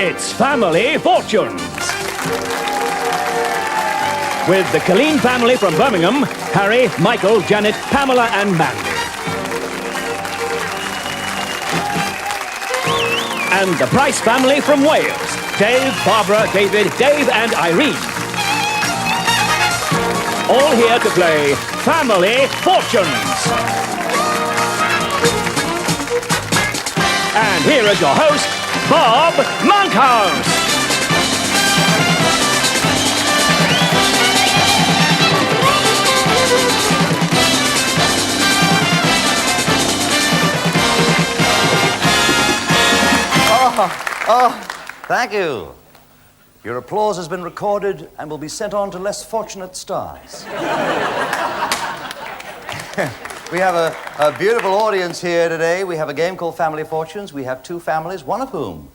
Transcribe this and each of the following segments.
It's Family Fortunes. With the Killeen family from Birmingham, Harry, Michael, Janet, Pamela and Mandy. And the Price family from Wales, Dave, Barbara, David, Dave and Irene. All here to play Family Fortunes. And here is your host, Bob Monkhouse. Oh, thank you. Your applause has been recorded and will be sent on to less fortunate stars. We have a beautiful audience here today. We have a game called Family Fortunes. We have two families, one of whom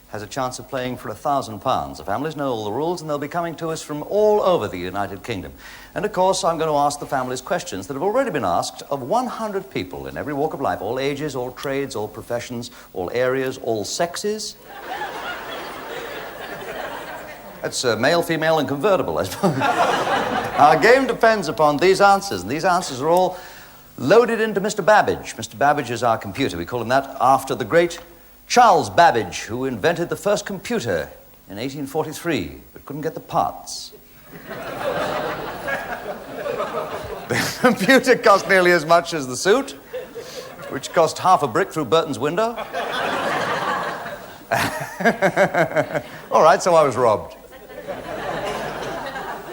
has a chance of playing for £1,000. The families know all the rules, and they'll be coming to us from all over the United Kingdom. And, of course, I'm going to ask the families questions that have already been asked of 100 people in every walk of life, all ages, all trades, all professions, all areas, all sexes. That's male, female, and convertible, I suppose. Our game depends upon these answers, and these answers are all loaded into Mr. Babbage. Mr. Babbage is our computer. We call him that after the great Charles Babbage, who invented the first computer in 1843, but couldn't get the parts. The computer cost nearly as much as the suit, which cost half a brick through Burton's window. All right, so I was robbed.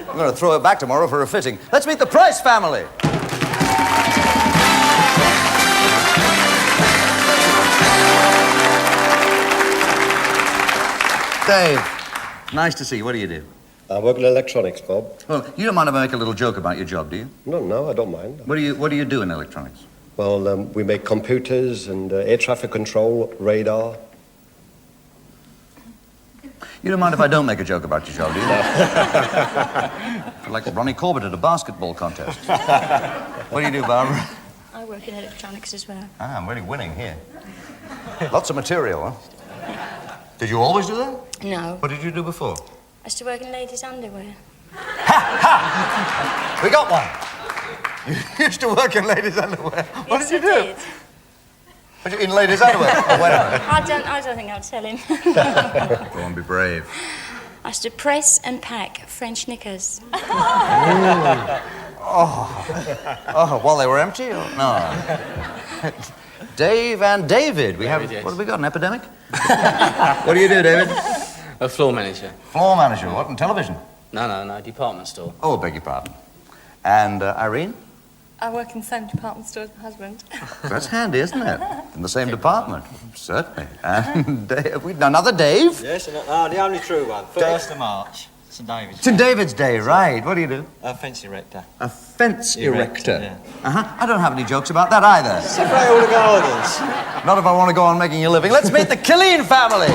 I'm going to throw it back tomorrow for a fitting. Let's meet the Price family. Dave, nice to see you. What do you do? I work in electronics, Bob. Well, you don't mind if I make a little joke about your job, do you? No, I don't mind. What do you do in electronics? Well, we make computers and air traffic control, radar. You don't mind if I don't make a joke about your job, do you? No. Like Ronnie Corbett at a basketball contest. What do you do, Barbara? I work in electronics as well. Ah, I'm really winning here. Lots of material, huh? Did you always do that? No. What did you do before? I used to work in ladies' underwear. Ha! We got one. You used to work in ladies' underwear. What Yes, did you I do? did. In ladies' underwear? Oh, wait a minute. I don't think I'll tell him. Go on, be brave. I used to press and pack French knickers. Oh, while they were empty? Or? No. Dave and David. What have we got, an epidemic? What do you do, David? A floor manager. Floor manager. What, in television? No, department store. Oh, beg your pardon. And Irene? I work in the same department store as my husband. That's handy, isn't it? In the same department. Certainly. And another Dave? Yes, the only true one. 1st of March, St David's. St David's Day, right. What do you do? A fence erector. A fence erector? Yeah. Uh-huh. I don't have any jokes about that either. Separate all the gardens. Not if I want to go on making a living. Let's meet the Killeen family.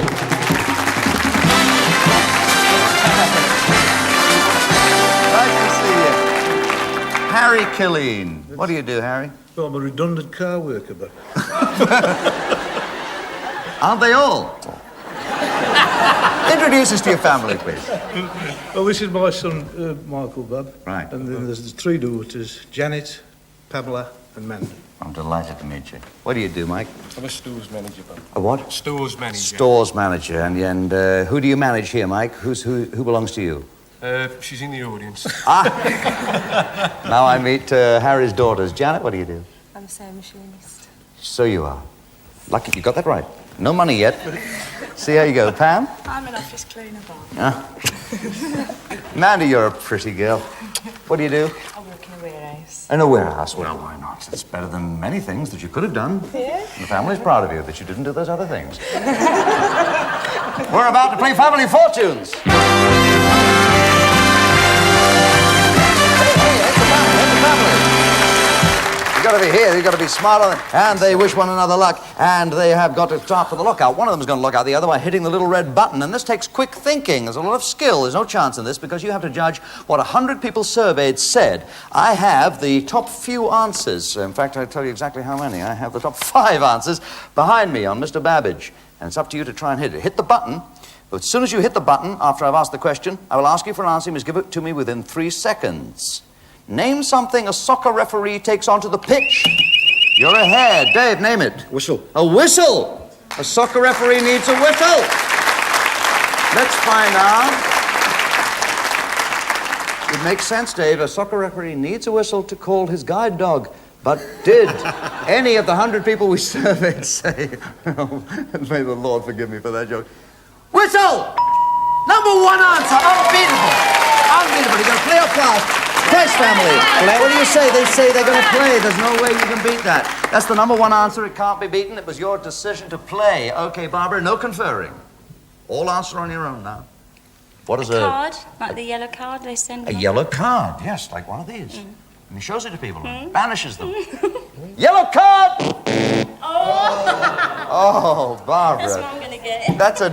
Nice to see you. Harry Killeen. What do you do, Harry? Well, I'm a redundant car worker, but... Aren't they all? Introduce us to your family, please. Well, this is my son, Michael, Bob. Right. And then there's three daughters, Janet, Pamela and Mandy. I'm delighted to meet you. What do you do, Mike? I'm a stores manager, Bob. A what? Stores manager. Stores manager. And who do you manage here, Mike? Who belongs to you? She's in the audience. Now I meet Harry's daughters. Janet, what do you do? I'm a sewing machinist. So you are. Lucky you got that right. No money yet. See how you go. Pam? I'm an office cleaner, Bob. Mandy, you're a pretty girl. What do you do? I work in a warehouse. In a warehouse. Well, why not? It's better than many things that you could have done. Yeah? The family's proud of you that you didn't do those other things. We're about to play Family Fortunes. You've got to be here, you've got to be smarter, and they wish one another luck, and they have got to start for the lookout. One of them is going to look out the other by hitting the little red button, and this takes quick thinking. There's a lot of skill. There's no chance in this because you have to judge what 100 people surveyed said. I have the top few answers. In fact, I'll tell you exactly how many. I have the top 5 answers behind me on Mr. Babbage, and it's up to you to try and hit it. Hit the button As soon as you hit the button, after I've asked the question, I will ask you for an answer. You must give it to me within 3 seconds. Name something a soccer referee takes onto the pitch. You're ahead. Dave, name it. Whistle. A whistle. A soccer referee needs a whistle. Let's find out. It makes sense, Dave. A soccer referee needs a whistle to call his guide dog. But did any of the 100 people we surveyed say, oh, may the Lord forgive me for that joke, whistle! Number 1 answer, unbeatable. Unbeatable. You're going to play or pass? Price family. What do you say? They say they're going to play. There's no way you can beat that. That's the number 1 answer. It can't be beaten. It was your decision to play. Okay, Barbara, no conferring. All answer on your own now. What is Card, like the yellow card they send. a yellow card? Yes, like one of these. And he shows it to people and banishes them. Yellow card! Oh, Barbara. That's what I'm going to get. That's a...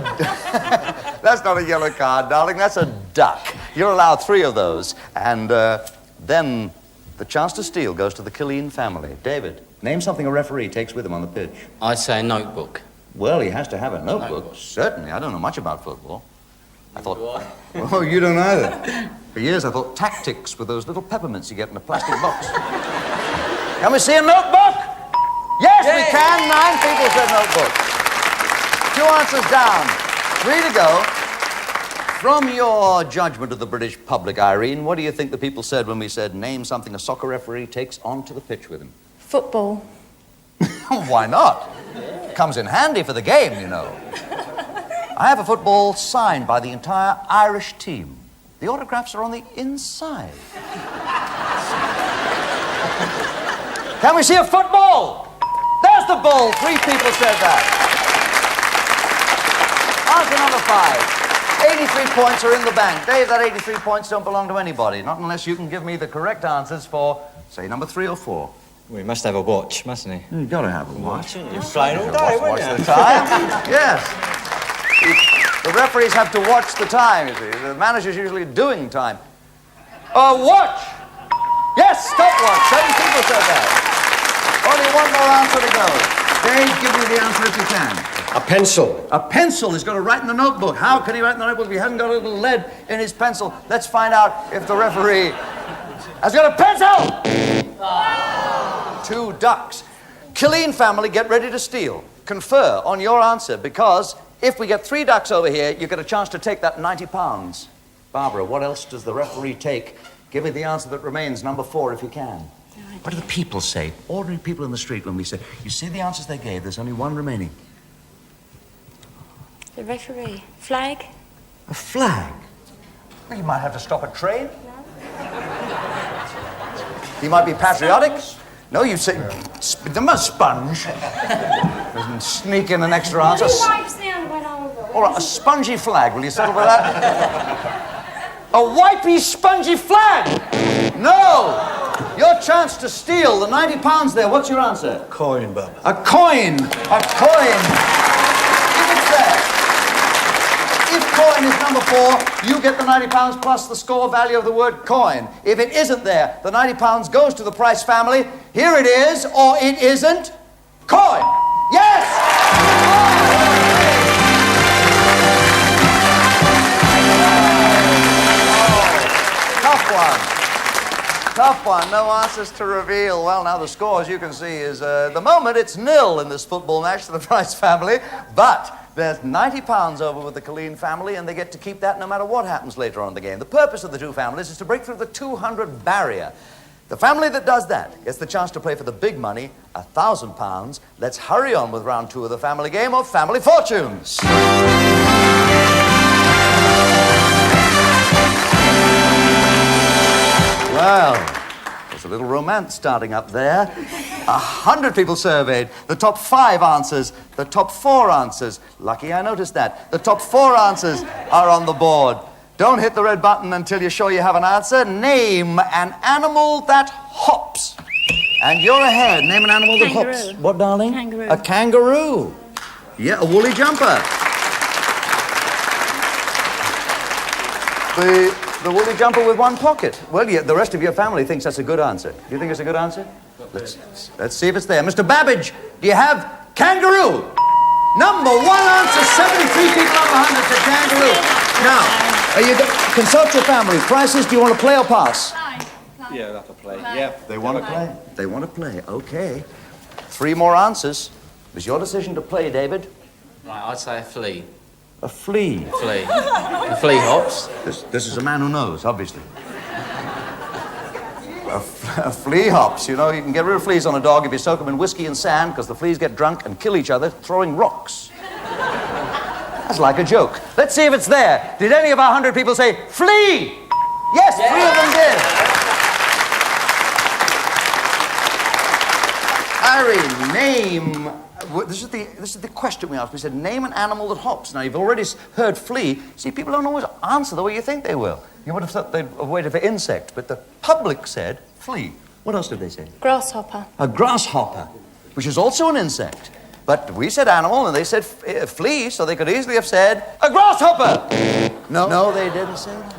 That's not a yellow card, darling. That's a duck. You're allowed 3 of those. And then the chance to steal goes to the Killeen family. David, name something a referee takes with him on the pitch. I'd say a notebook. Well, he has to have a notebook. Certainly. I don't know much about football. I thought... Oh, you don't either. For years, I thought tactics were those little peppermints you get in a plastic box. Can we see a notebook? Yes, we can. 9 people said notebook. 2 answers down. 3 to go. From your judgment of the British public, Irene, what do you think the people said when we said, name something a soccer referee takes onto the pitch with him? Football. Why not? Comes in handy for the game, you know. I have a football signed by the entire Irish team. The autographs are on the inside. Can we see a football? There's the ball. 3 people said that. Answer number 5. 83 points are in the bank. Dave, that 83 points don't belong to anybody, not unless you can give me the correct answers for, say, number 3 or 4. Well, he must have a watch, mustn't he? You've got to have a watch. You're flying all day, Watch wouldn't the you? time. Yes. The referees have to watch the time, you see. The manager's usually doing time. A watch! Yes, stopwatch. 7 people said that. Only 1 more answer to go. Dave, give me the answer if you can. A pencil. A pencil. He's got to write in the notebook. How can he write in the notebook if he hasn't got a little lead in his pencil? Let's find out if the referee has got a pencil! 2 ducks. Killeen family, get ready to steal. Confer on your answer, because if we get 3 ducks over here, you get a chance to take that £90. Barbara, what else does the referee take? Give me the answer that remains, number 4, if you can. What do the people say? Ordinary people in the street when we say, you see the answers they gave, there's only 1 remaining. The referee. Flag. A flag? Well, you might have to stop a train. You might be patriotic. No, you say, them a sponge. Doesn't sneak in an extra answer. All right, a spongy flag. Will you settle for that? A wipey, spongy flag. No. Your chance to steal the £90 there. What's your answer? Coin, Bob. A coin. A coin. If it's there. If coin is number 4, you get the £90 plus the score value of the word coin. If it isn't there, the £90 goes to the Price family. Here it is, or it isn't. Coin. Yes! Tough one. Tough one. No answers to reveal. Well, now the score, as you can see, is the moment it's 0 in this football match to the Price family. But there's £90 over with the Killeen family, and they get to keep that no matter what happens later on in the game. The purpose of the 2 families is to break through the 200 barrier. The family that does that gets the chance to play for the big money, £1,000. Let's hurry on with round 2 of the family game of Family Fortunes. Well, there's a little romance starting up there. 100 people surveyed. The top 5 answers, the top 4 answers. Lucky I noticed that. The top 4 answers are on the board. Don't hit the red button until you're sure you have an answer. Name an animal that hops. And you're ahead. Name an animal that hops. Kangaroo. What, darling? Kangaroo. A kangaroo. Yeah, a woolly jumper. The woolly jumper with 1 pocket. Well, yeah, the rest of your family thinks that's a good answer. Do you think it's a good answer? Let's see if it's there. Mr. Babbage, do you have kangaroo? Number 1 answer, 73 people on the one that's a kangaroo. Now, consult your family. Prices, do you want to play or pass? Yeah, we'll have to play. Yeah. They want to play. They want to play. Okay. 3 more answers. It was your decision to play, David. Right, I'd say a flea. A flea. Flea. A flea hops. This is a man who knows, obviously. A flea hops. You know, you can get rid of fleas on a dog if you soak them in whiskey and sand, because the fleas get drunk and kill each other throwing rocks. That's like a joke. Let's see if it's there. Did any of our 100 people say flea? Yes, 3 of them did. Harry, name. This is the question we asked. We said, name an animal that hops. Now, you've already heard flea. See, people don't always answer the way you think they will. You would have thought they'd have waited for insect, but the public said flea. What else did they say? Grasshopper. A grasshopper, which is also an insect. But we said animal, and they said flea, so they could easily have said a grasshopper. No, they didn't say that.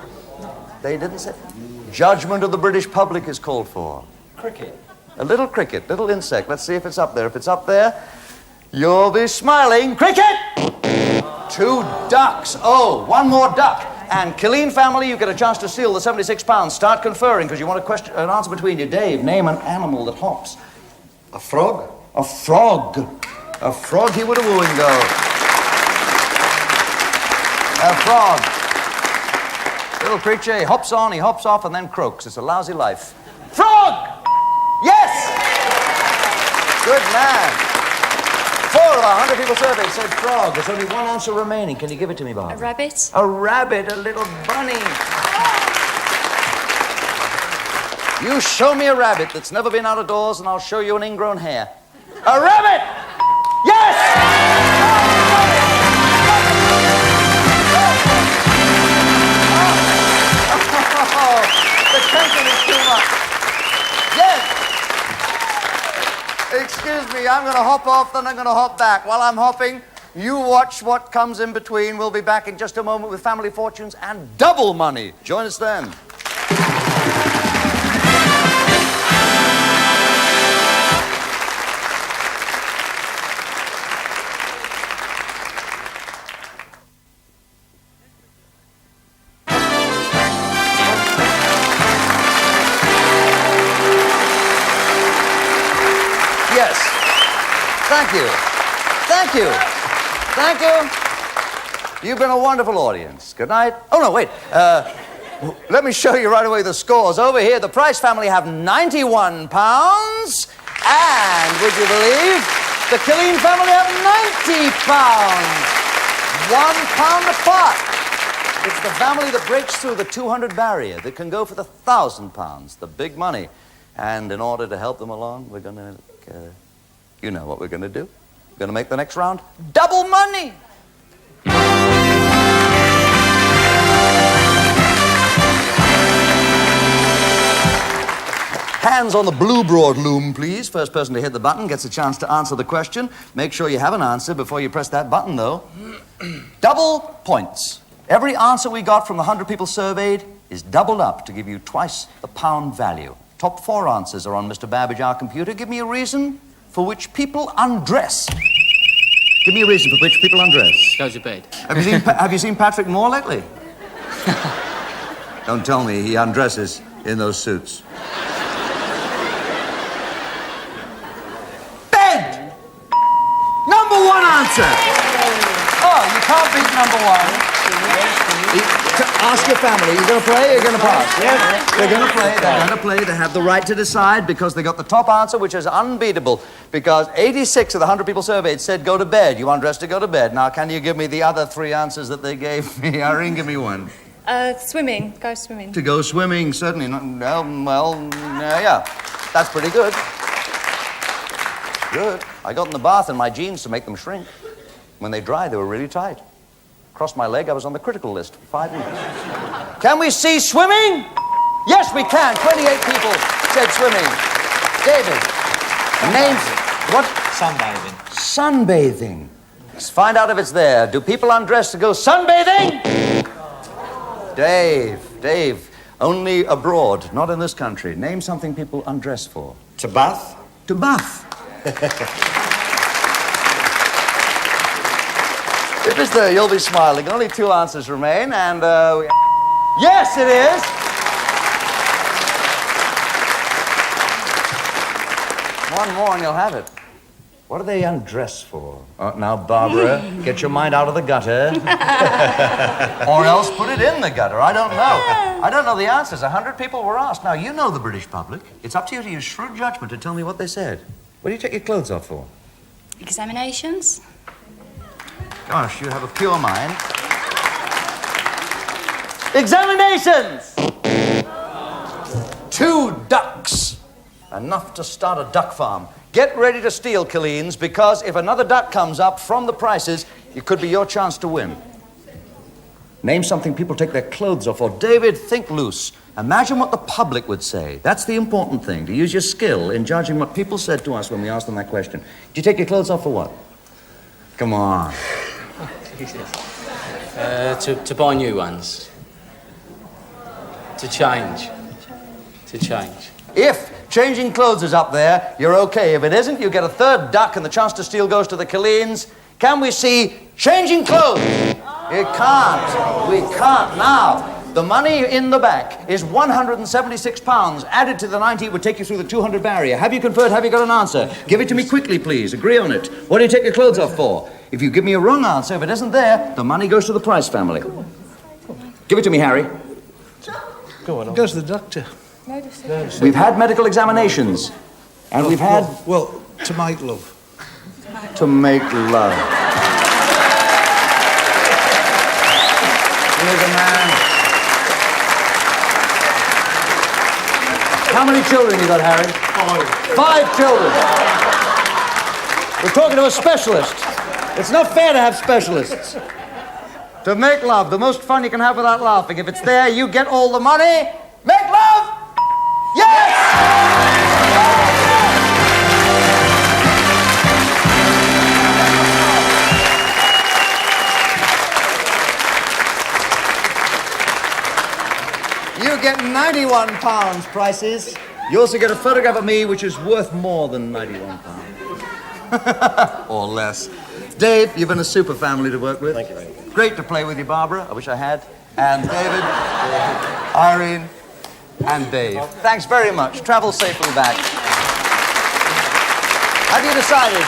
They didn't say that. Judgment of the British public is called for. Cricket. A little cricket, little insect. Let's see if it's up there. If it's up there, you'll be smiling. Cricket! 2 ducks. Oh, 1 more duck. And Killeen family, you get a chance to steal the £76. Start conferring, because you want an answer between you. Dave, name an animal that hops. A frog? A frog. A frog, he would have wooing go. A frog. Little creature, he hops on, he hops off, and then croaks. It's a lousy life. Frog! Yes! Good man. 4 of our 100 people surveyed said frog. There's only 1 answer remaining. Can you give it to me, Bob? A rabbit. A rabbit, a little bunny. You show me a rabbit that's never been out of doors, and I'll show you an ingrown hair. A rabbit! Yes! Oh, the tension is too much. Yes! Excuse me, I'm going to hop off, then I'm going to hop back. While I'm hopping, you watch what comes in between. We'll be back in just a moment with Family Fortunes and double money. Join us then. Yes. Thank you. Thank you. Thank you. You've been a wonderful audience. Good night. Oh, no, wait. Let me show you right away the scores. Over here, the Price family have £91. And, would you believe, the Killeen family have £90. £1 apart. It's the family that breaks through the 200 barrier that can go for the £1,000, the big money. And in order to help them along, we're going to, you know what we're going to do. We're going to make the next round double money. Hands on the blue broad loom, please. First person to hit the button gets a chance to answer the question. Make sure you have an answer before you press that button, though. Double points. Every answer we got from the 100 people surveyed is doubled up to give you twice the pound value. Top 4 answers are on Mr. Babbage, our computer. Give me a reason for which people undress. Give me a reason for which people undress. Go to bed. Have you seen Patrick Moore lately? Don't tell me he undresses in those suits. Bed! Number 1 answer. Oh, you can't beat number 1. Ask your family, you're going to play or you're going to pass? Yes. They're going to play, they're going to play. They have the right to decide because they got the top answer, which is unbeatable. Because 86 of the 100 people surveyed said go to bed. You undress to go to bed. Now, can you give me the other 3 answers that they gave me? Irene, give me one. Swimming. Go swimming. To go swimming, certainly. Yeah. That's pretty good. Good. I got in the bath in my jeans to make them shrink. When they dried, they were really tight. Crossed my leg, I was on the critical list for 5 weeks. Can we see swimming? Yes, we can. 28 people said swimming. David, names what? Sunbathing. Sunbathing. Let's find out if it's there. Do people undress to go sunbathing? Dave, only abroad, not in this country. Name something people undress for. To bath? To bath. Mister, you'll be smiling. Only 2 answers remain, and, yes, it is! One more and you'll have it. What are they undressed for? Now, Barbara, get your mind out of the gutter. Or else put it in the gutter. I don't know. I don't know the answers. 100 people were asked. Now, you know the British public. It's up to you to use shrewd judgment to tell me what they said. What do you take your clothes off for? Examinations. Gosh, you have a pure mind. Examinations! 2 ducks. Enough to start a duck farm. Get ready to steal, Killeens, because if another duck comes up from the prices, it could be your chance to win. Name something people take their clothes off for. David, think loose. Imagine what the public would say. That's the important thing, to use your skill in judging what people said to us when we asked them that question. Did you take your clothes off for what? Come on. To buy new ones. To change. If changing clothes is up there, you're okay. If it isn't, you get a 3rd duck and the chance to steal goes to the Killeens. Can we see changing clothes? You can't. We can't. Now, the money in the back is £176. Added to the 90 would take you through the 200 barrier. Have you conferred? Have you got an answer? Give it to me quickly, please. Agree on it. What do you take your clothes off for? If you give me a wrong answer, if it isn't there, the money goes to the Price family. Give it to me, Harry. Go on. It goes to the doctor. We've had medical examinations. And we've had... Well, to make love. To make love. Here's a man. How many children you got, Harry? 5 children. We're talking to a specialist. It's not fair to have specialists. To make love, the most fun you can have without laughing. If it's there, you get all the money. Make love! Yes! You get £91 prices. You also get a photograph of me, which is worth more than £91. Or less. Dave, you've been a super family to work with. Thank you very much. Great to play with you, Barbara. I wish I had. And David, Irene, and Dave. Thanks very much. Travel safely back. Have you decided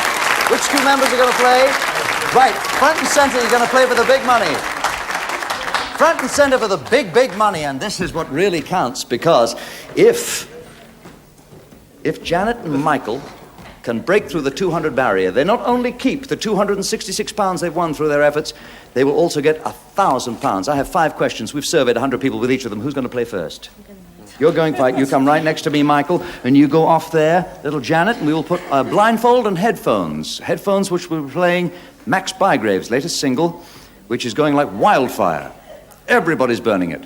which 2 members are going to play? Right, front and center, you're going to play for the big money. Front and center for the big, big money. And this is what really counts, because if Janet and Michael can break through the 200 barrier, they not only keep the £266 they've won through their efforts, they will also get £1,000. I have 5 questions. We've surveyed 100 people with each of them. Who's going to play first? You're going fight. You come right next to me, Michael, and you go off there, little Janet, and we will put a blindfold and headphones. Headphones which will be playing Max Bygrave's latest single, which is going like wildfire. Everybody's burning it.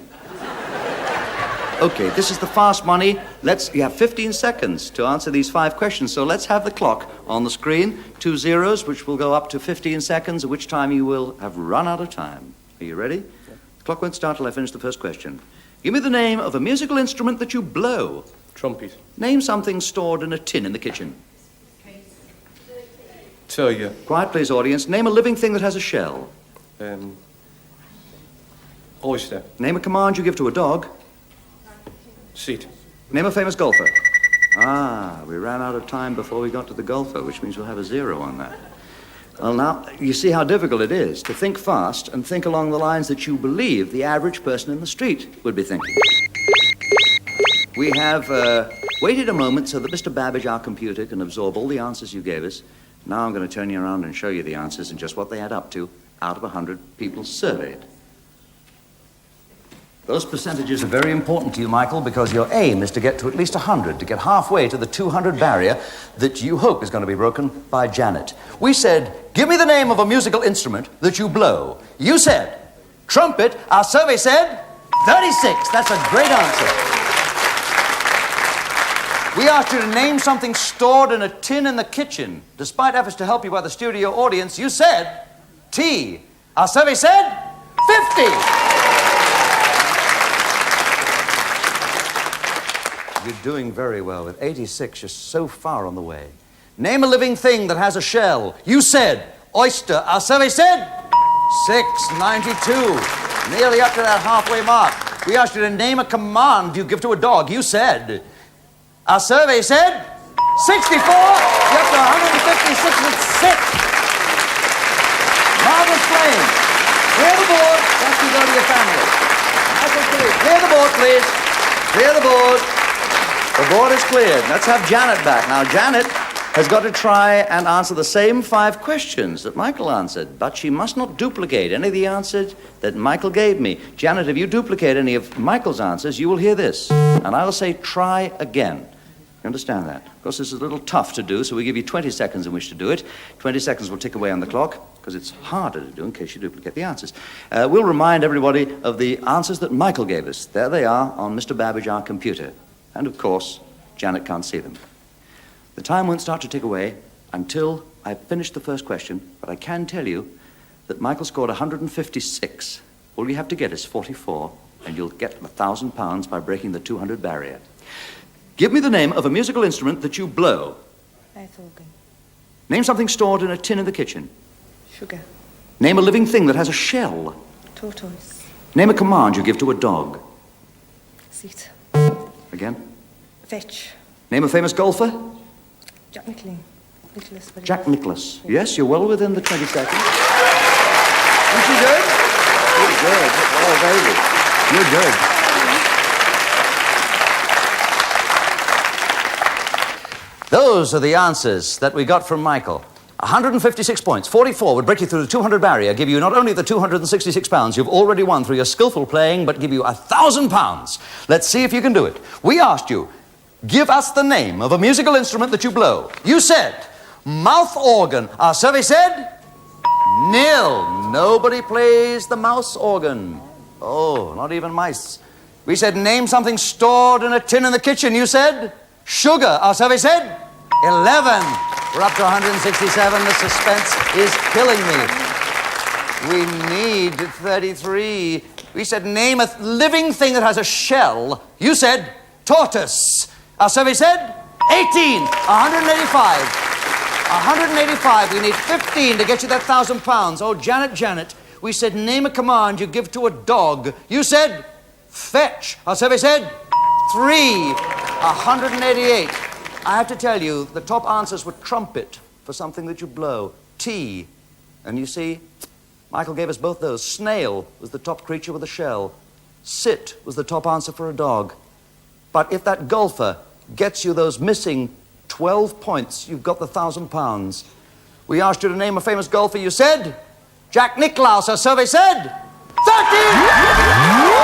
Okay, this is the fast money. You have 15 seconds to answer these 5 questions, so let's have the clock on the screen. 2 zeros, which will go up to 15 seconds, at which time you will have run out of time. Are you ready? Yeah. The clock won't start till I finish the first question. Give me the name of a musical instrument that you blow. Trumpet. Name something stored in a tin in the kitchen. Tell you. Quiet, please, audience. Name a living thing that has a shell. Oyster. Name a command you give to a dog. Sit. Name a famous golfer. Ah, we ran out of time before we got to the golfer, which means we'll have a 0 on that. Well, now, you see how difficult it is to think fast and think along the lines that you believe the average person in the street would be thinking. We have waited a moment so that Mr. Babbage, our computer, can absorb all the answers you gave us. Now I'm going to turn you around and show you the answers and just what they add up to out of 100 people surveyed. Those percentages are very important to you, Michael, because your aim is to get to at least 100, to get halfway to the 200 barrier that you hope is going to be broken by Janet. We said, give me the name of a musical instrument that you blow. You said, trumpet. Our survey said, 36. That's a great answer. We asked you to name something stored in a tin in the kitchen. Despite efforts to help you by the studio audience, you said, tea. Our survey said, 50. You're doing very well. With 86, you're so far on the way. Name a living thing that has a shell. You said oyster. Our survey said 692. Nearly up to that halfway mark. We asked you to name a command you give to a dog. You said, our survey said, 64. You're up to 156 with 6. Marvelous playing. Clear the board. That's you go to your family. Clear the board, please. Clear the board. The board is cleared. Let's have Janet back. Now, Janet has got to try and answer the same 5 questions that Michael answered, but she must not duplicate any of the answers that Michael gave me. Janet, if you duplicate any of Michael's answers, you will hear this, and I'll say try again. You understand that? Of course, this is a little tough to do, so we give you 20 seconds in which to do it. 20 seconds will tick away on the clock, because it's harder to do in case you duplicate the answers. We'll remind everybody of the answers that Michael gave us. There they are on Mr. Babbage, our computer. And, of course, Janet can't see them. The time won't start to tick away until I've finished the first question, but I can tell you that Michael scored 156. All you have to get is 44, and you'll get £1,000 by breaking the 200 barrier. Give me the name of a musical instrument that you blow. Mouth organ. Name something stored in a tin in the kitchen. Sugar. Name a living thing that has a shell. Tortoise. Name a command you give to a dog. Sit. Again. Fetch. Name a famous golfer. Jack Nicklaus. Nicholas. Jack Nicklaus. Yes, you're well within the 20 seconds. Isn't she good? You're good. Oh, baby. You're good. Those are the answers that we got from Michael. 156 points, 44 would break you through the 200 barrier, give you not only the £266 you've already won through your skillful playing, but give you £1,000. Let's see if you can do it. We asked you, give us the name of a musical instrument that you blow. You said, mouth organ. Our survey said, nil. Nobody plays the mouse organ. Oh, not even mice. We said, name something stored in a tin in the kitchen. You said, sugar. Our survey said, 11. We're up to 167. The suspense is killing me. We need 33. We said, name a living thing that has a shell. You said, tortoise. Our survey said, 18. 185. 185. We need 15 to get you that £1,000. Oh, Janet, we said, name a command you give to a dog. You said, fetch. Our survey said, 3. 188. I have to tell you, the top answers were trumpet for something that you blow. Tea. And you see, Michael gave us both those. Snail was the top creature with a shell. Sit was the top answer for a dog. But if that golfer gets you those missing 12 points, you've got the £1,000. We asked you to name a famous golfer. You said, Jack Nicklaus. Our survey said, 13!